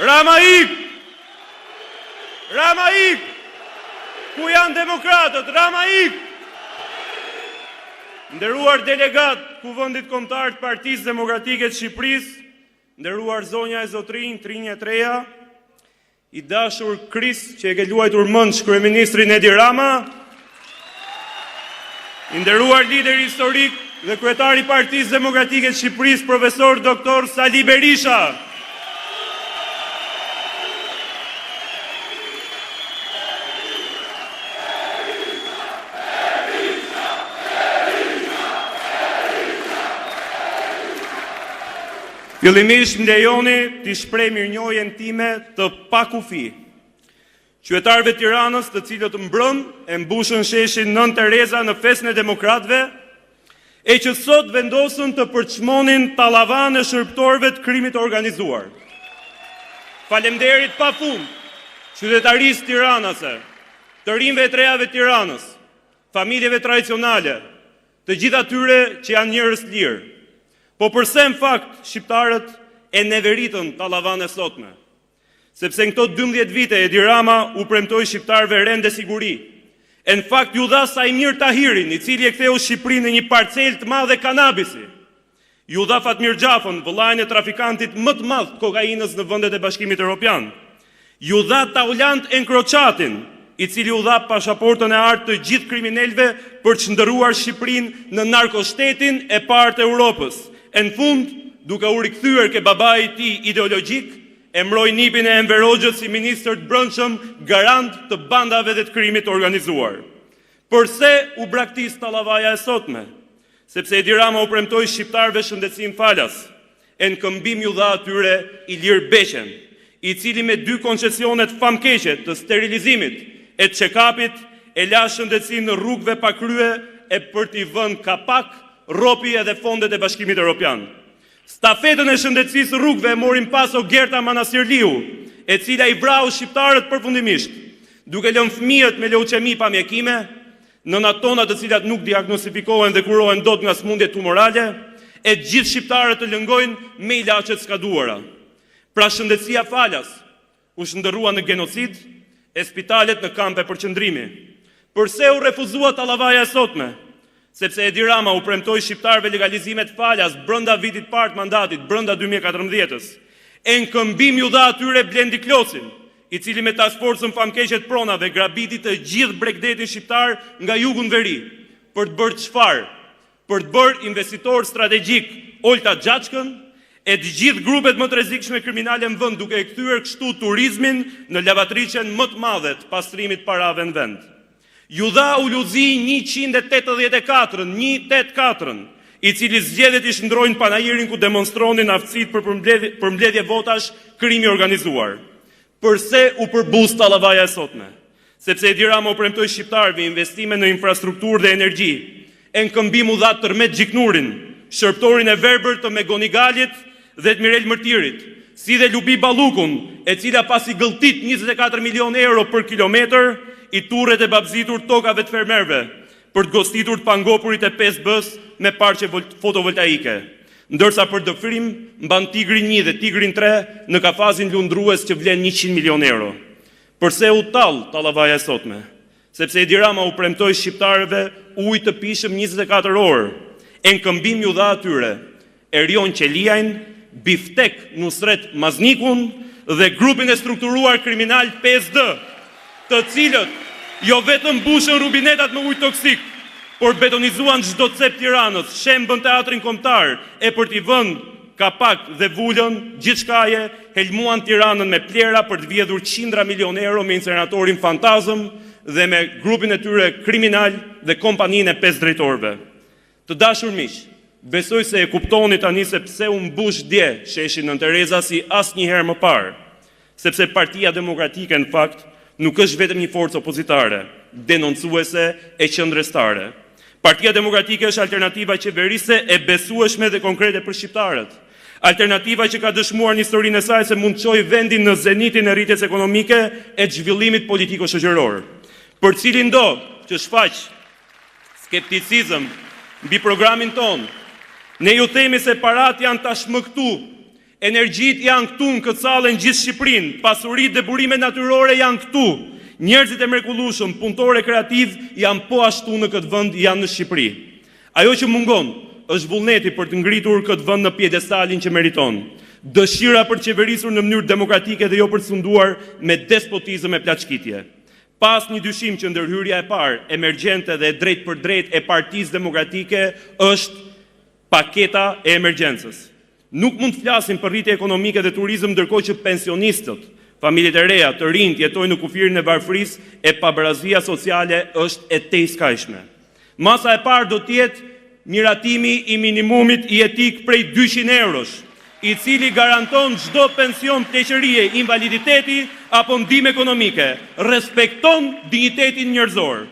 Rama ik! Rama ik! Ku janë demokratët? Rama ik! Nderuar delegat Kuvendit Kombëtar të Partisë Demokratike të Shqipërisë, nderuar zonja e zotrinj Trinja Treja, i dashur Kris që e ke luajtur mend kryeministrin Edi Rama, i nderuar lider historik dhe kryetari i Partisë Demokratike të Shqipërisë, profesor doktor Sali Berisha. Fillimisht më lejoni t'i shpreh mirënjohjen time të pakufi qytetarëve të Tiranës, të cilët mbrëm e mbushën sheshin Nën Tereza në Festën e Demokratëve, e që sot vendosën të përçmonin tallavan e shërptorëve të krimit të organizuar. Faleminderit pafund qytetarisë tiranase, të rinjve të rejave të Tiranës, familjeve tradicionale, të gjithë atyre që janë njerëz të lirë. Po përse në fakt shqiptarët e neveritën tallavan e sotme? Sepse në këto 12 vite Edi Rama u premtoi shqiptarëve rende siguri. E në fakt ju dha Sajmir Tahirin, i cili e ktheu Shqipërinë në një parcelë të madhe kanabisi. Ju dha Fatmir Xhafën, vëllain e trafikantit më të madh të kokainës në vendet e Bashkimit Evropian. Ju dha Taulant Enkroçatin, i cili u dha pasaportën e artë të gjithë kriminalëve për të çndëruar Shqipërinë në narkoshtetin e parë të Europës. E në fund, duke u rikthyer ke babai i tij ideologjik, e mbroi nipin e Enver Hoxhës si ministër të brendshëm, garant të bandave dhe të krimit të organizuar. Përse u braktis tallavaja e sotme? Sepse Edi Rama u premtoi shqiptarëve shëndetësinë falas, e në këmbim ju dha atyre Ilir Beqen, i cili me 2 koncesionet famkeqe të sterilizimit e të check-upit e la shëndetësinë në rrugëve pa krye e për t'i vënë kapak ropi edhe fondet e Bashkimit Evropian. Stafetën e shëndetësisë rrugëve e morin pas Gerta Manastirliu, e cila i vrau shqiptarët përfundimisht, duke lënë fëmijët me leuqemi pa mjekime, nënat tona të cilat nuk diagnostifikohen dhe kurohen dot nga sëmundjet tumorale, e gjithë shqiptarët të lëngojnë me ilaçet skaduara. Pra shëndetësia falas u shndërrua në genocid, e spitalet në kampe përqendrimi. Përse u refuzua tallavaja e sotme? Sepse Edi Rama u premtoi shqiptarëve legalizimet falas brenda vitit parë të mandatit, brenda 2014-s. E në këmbim ju dha atyre Blendi Klosin, i cili me task force-ën famkeqe të pronave grabiti të gjithë bregdetin shqiptar nga jugu në veri. Për të bërë çfarë? Për të bërë investitor strategjik Olta Xhaçkën e të gjithë grupet më të rrezikshme kriminale në vend, duke e kthyer kështu turizmin në lavatriçen më të madhe të pastrimit parave në vend. Ju dha Uluzi 184, i cili zgjedhjet i shndrojnë panajirin ku demonstronin aftësitë për mbledhje votash krimi organizuar. Përse u përbuz tallavaja e sotme? Sepse Edi Rama u premtoi shqiptarëve investime në infrastrukturë dhe energji. E në këmbim u dha Tërmet Gjiknurin, shërptorin e verbër të Megonigalit dhe të Mirel Mërtirit, si dhe Lubi Ballukun, e cila pasi gëlltit 24 milion euro për kilometër, i turret e babzitur tokave të fermerëve për të gostitur të pangopurit e 5B-s me parqe fotovoltaike. Ndërsa për dëfrim mban Tigri 1 dhe Tigrin 3 në kafazin lundrues që vlen 100 milion euro. Përse u tallavaja e sotme? Sepse Edi Rama u premtoi shqiptarëve ujë të pishëm 24 orë. E në këmbim ju dha atyre Erion Qeliajn, Biftek Nusret Maznikun dhe grupin e strukturuar kriminal 5D, të cilët jo vetëm mbushën rubinetat me ujë toksik, por betonizuan çdo cep Tiranës, shembën teatrin kombëtar, e për t'i vënë kapak dhe vulën gjithçkaje, helmuan Tiranën me plera për të vjedhur qindra milion euro me inceneratorin Fantazëm dhe me grupin e tyre kriminal dhe kompaninë e 5 drejtorëve. Të dashur miq, besoj se e kuptoni tani se pse u mbush dje sheshin Nën Tereza si asnjëherë më parë, sepse Partia Demokratike në fakt nuk është vetëm një forcë opozitare, denoncuese e qëndrestare. Partia Demokratike është alternativa qeverise e besueshme dhe konkrete për shqiptarët. Alternativa që ka dëshmuar në historinë e saj se mund të çojë vendin në zenitin e rritjes ekonomike e zhvillimit politiko-shoqëror. Për cilin do që shfaq skepticizëm mbi programin ton, ne ju themi se parat janë tashmë këtu, Energjit janë këtu në këtë sallë në gjithë Shqipërinë, pasuritë dhe burimet natyrore janë këtu. Njerëzit e mrekullueshëm, punëtorë kreativ janë po ashtu në këtë vend, janë në Shqipëri. Ajo që mungon është vullneti për të ngritur këtë vend në piedestalin që meriton. Dëshira për të qeverisur në mënyrë demokratike dhe jo për të sunduar me despotizëm e plaçkitje. Pas një dyshim që ndërhyrja e parë, emergjente dhe drejt për drejt e Partisë Demokratike është paketa e emergjencës. Nuk mund të flasim për rritje ekonomike dhe turizëm ndërkohë që pensionistët, familjet e reja, të rinjt jetojnë në kufirin e varfërisë e pabarazia sociale është e tejskajshme. Masa e parë do të jetë miratimi i minimumit i etik prej 200 eurosh, i cili garanton çdo pension, pleqërie, invaliditeti apo ndihmë ekonomike, respekton dinjitetin njerëzor.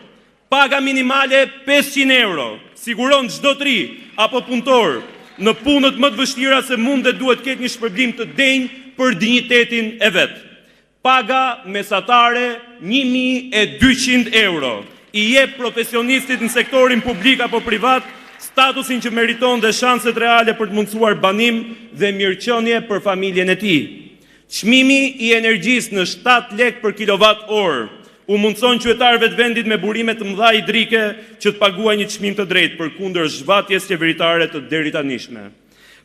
Paga minimale 500 euro, siguron çdo tri apo punëtor në punët më të vështira se mund dhe duhet ketë një shpërblim të denjë për dinjitetin e vet. Paga mesatare 1200 euro, i jep profesionistit në sektorin publik apo privat statusin që meriton dhe shanset reale për të mundësuar banim dhe mirëqenie për familjen e tij. Çmimi i energjisë në 7 lek për kilowatt orë u mundëson qytetarëve të vendit me burime të mëdha hidrike që të paguajnë një çmim të drejtë përkundër zhvatjes qeveritare të deritanishme.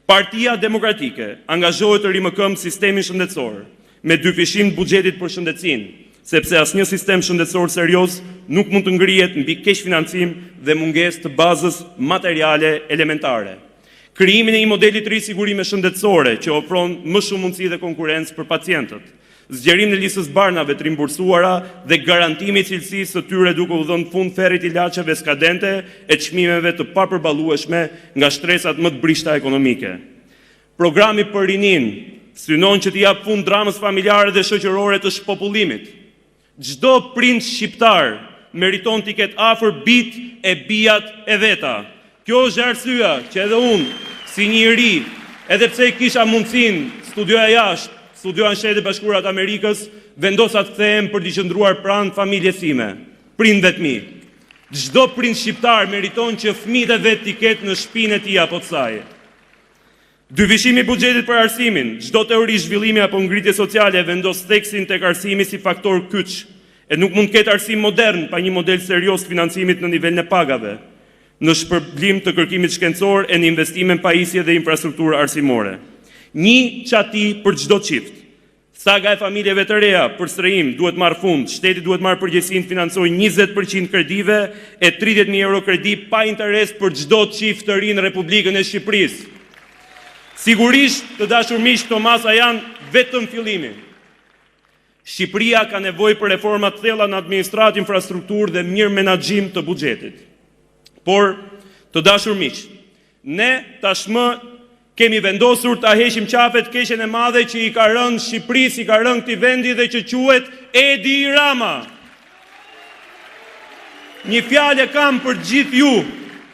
Partia Demokratike angazhohet të rimëkëm sistemin shëndetësor me 2 fishim të buxhetit për shëndetësinë, sepse asnjë sistem shëndetësor serioz nuk mund të ngrihet mbi keq financim dhe mungesë të bazës materiale elementare. Krijimin e një modeli të ri sigurime shëndetësore që ofron më shumë mundësi dhe konkurrencë për pacientët, zgjerim në listës barnave të rimbursuara dhe garantimi i cilësisë së tyre duke u dhënë fund ferrit ilaçeve skadente e çmimeve të papërballueshme nga shtresat më të brishta ekonomike. Programi për rinin synon që t'i jap fund dramës familjare dhe shoqërore të shpopullimit. Çdo prind shqiptar meriton t'i ketë afër bijt e bijat e veta. Kjo është arsyeja që edhe unë, si një i ri, edhe pse kisha mundësinë studioja jashtë, studioja në Shtetet Bashkuara të Amerikës, vendosa të kthehem për t'i qëndruar pranë familjes sime, prindëve të mi. Çdo prind shqiptar meriton që fëmijët e vet t'i ketë në shtëpinë e tij apo të saj. Dyfishimi i buxhetit për arsimin, çdo teori zhvillimi apo ngritje sociale vendos theksin tek arsimi si faktor kyç, e nuk mund të ketë arsim modern pa një model serioz të financimit në nivelin e pagave, në shpërblim të kërkimit shkencor e në investime në pajisje dhe infrastrukturë arsimore. Një çati për çdo çift. Saga e familjeve të reja për strehim duhet marrë fund, shteti duhet marrë përgjegjësinë të financojë 20% kredive e 30.000 euro kredi pa interes për çdo çift të ri në Republikën e Shqipërisë. Sigurisht, të dashur miq, këto masa janë vetëm fillimi. Shqipëria ka nevojë për reforma të thella në administratë, infrastrukturë dhe mirë menaxhim të buxhetit. Por, të dashur miq, ne tashmë kemi vendosur ta heqim qafet keqen e madhe që i ka rënë Shqipërisë, i ka rënë këtij vendi dhe që quhet Edi Rama. Një fjalë kam për gjithë ju,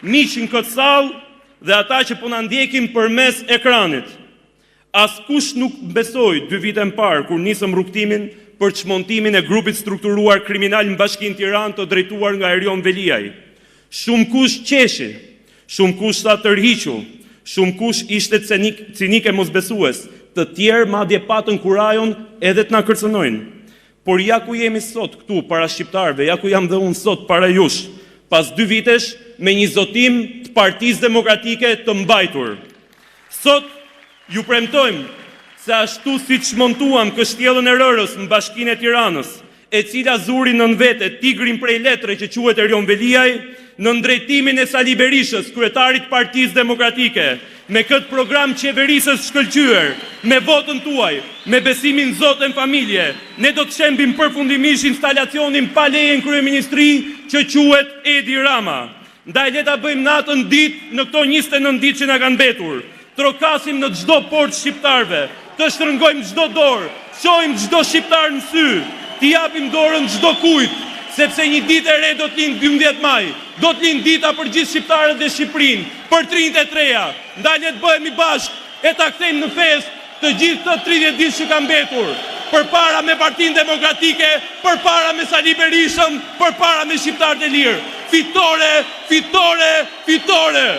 miq në këtë sallë dhe ata që po na ndjekin përmes ekranit. Askush nuk besoi 2 vite më parë kur nisëm rrugtimin për çmontimin e grupit strukturuar kriminal në Bashkinë Tiranë të drejtuar nga Erion Veliaj. Shumë kush qeshi, shumë kush sa tërhiqu, shumë kush ishte cinik e mosbesues, të tjerë madje patën kurajon edhe të na kërcënojnë. Por ja ku jemi sot këtu para shqiptarëve, ja ku jam dhe unë sot para jush, pas 2 vitesh me një zotim të Partisë Demokratike të mbajtur. Sot ju premtojmë se ashtu si çmontuam kështjellën e Rërës në Bashkinë e Tiranës, e cila zuri nën vete tigrin prej letre që quhet Erion Veliaj, në drejtimin e Sali Berishës, kryetarit Partisë Demokratike, me këtë program qeverisës shkëlqyer, me votën tuaj, me besimin Zot e familje, ne do të shembim përfundimisht instalacionin pa leje në kryeministri që quhet Edi Rama. Ndaj le ta bëjmë natën ditë në këto 29 ditë që na kanë mbetur. Trokasim në çdo portë shqiptarëve, të shtrëngojmë çdo dorë, çojmë çdo shqiptar në sy, t'i japim dorën çdo kujt, sepse një ditë e re do të lind 12 maj, do të lind dita për gjithë shqiptarët dhe Shqipërinë, për të rinjtë e treja. Ndaj le të bëhemi bashkë e ta kthejmë në festë të gjithë të 30 ditë që kanë mbetur. Përpara me Partinë Demokratike, përpara me Sali Berishën, përpara me shqiptarët e lirë. Fitore, fitore, fitore!